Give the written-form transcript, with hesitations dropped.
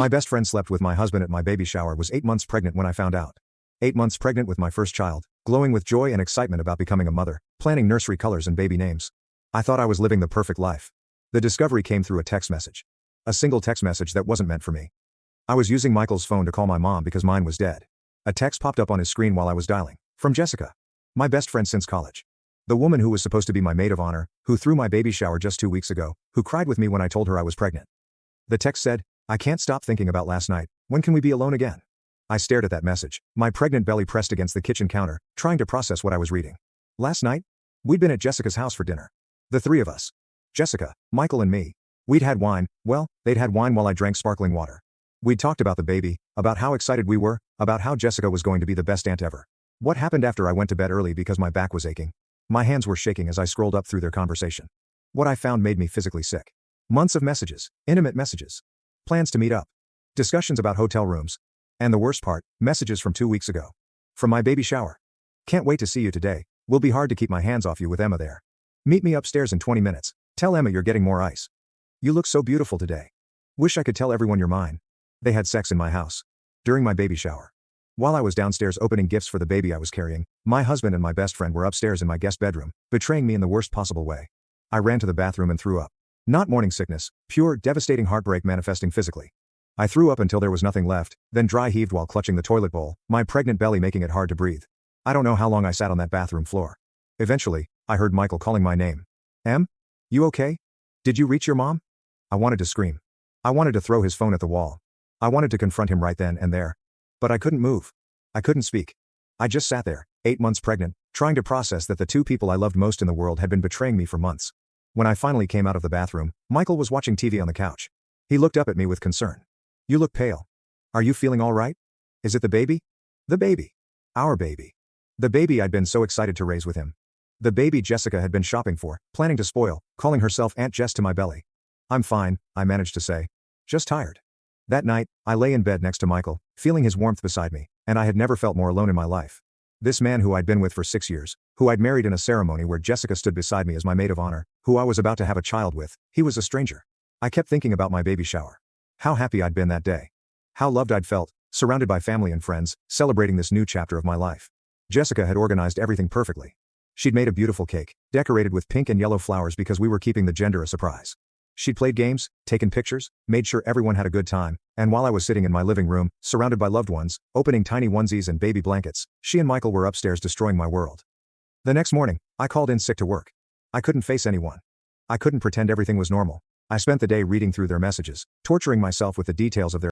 My best friend slept with my husband at my baby shower, was 8 months pregnant when I found out. 8 months pregnant with my first child, glowing with joy and excitement about becoming a mother, planning nursery colors and baby names. I thought I was living the perfect life. The discovery came through a text message. A single text message that wasn't meant for me. I was using Michael's phone to call my mom because mine was dead. A text popped up on his screen while I was dialing. From Jessica. My best friend since college. The woman who was supposed to be my maid of honor, who threw my baby shower just 2 weeks ago, who cried with me when I told her I was pregnant. The text said, "I can't stop thinking about last night, when can we be alone again?" I stared at that message, my pregnant belly pressed against the kitchen counter, trying to process what I was reading. Last night? We'd been at Jessica's house for dinner. The three of us. Jessica, Michael and me. We'd had wine, well, they'd had wine while I drank sparkling water. We'd talked about the baby, about how excited we were, about how Jessica was going to be the best aunt ever. What happened after I went to bed early because my back was aching? My hands were shaking as I scrolled up through their conversation. What I found made me physically sick. Months of messages, intimate messages. Plans to meet up. Discussions about hotel rooms. And the worst part, messages from 2 weeks ago. From my baby shower. Can't wait to see you today, will be hard to keep my hands off you with Emma there. Meet me upstairs in 20 minutes, tell Emma you're getting more ice. You look so beautiful today. Wish I could tell everyone you're mine. They had sex in my house. During my baby shower. While I was downstairs opening gifts for the baby I was carrying, my husband and my best friend were upstairs in my guest bedroom, betraying me in the worst possible way. I ran to the bathroom and threw up. Not morning sickness, pure, devastating heartbreak manifesting physically. I threw up until there was nothing left, then dry heaved while clutching the toilet bowl, my pregnant belly making it hard to breathe. I don't know how long I sat on that bathroom floor. Eventually, I heard Michael calling my name. Em? You okay? Did you reach your mom? I wanted to scream. I wanted to throw his phone at the wall. I wanted to confront him right then and there. But I couldn't move. I couldn't speak. I just sat there, 8 months pregnant, trying to process that the two people I loved most in the world had been betraying me for months. When I finally came out of the bathroom, Michael was watching TV on the couch. He looked up at me with concern. You look pale. Are you feeling all right? Is it the baby? The baby. Our baby. The baby I'd been so excited to raise with him. The baby Jessica had been shopping for, planning to spoil, calling herself Aunt Jess to my belly. I'm fine, I managed to say. Just tired. That night, I lay in bed next to Michael, feeling his warmth beside me, and I had never felt more alone in my life. This man who I'd been with for 6 years, who I'd married in a ceremony where Jessica stood beside me as my maid of honor, who I was about to have a child with, he was a stranger. I kept thinking about my baby shower. How happy I'd been that day. How loved I'd felt, surrounded by family and friends, celebrating this new chapter of my life. Jessica had organized everything perfectly. She'd made a beautiful cake, decorated with pink and yellow flowers because we were keeping the gender a surprise. She'd played games, taken pictures, made sure everyone had a good time, and while I was sitting in my living room, surrounded by loved ones, opening tiny onesies and baby blankets, she and Michael were upstairs destroying my world. The next morning, I called in sick to work. I couldn't face anyone. I couldn't pretend everything was normal. I spent the day reading through their messages, torturing myself with the details of their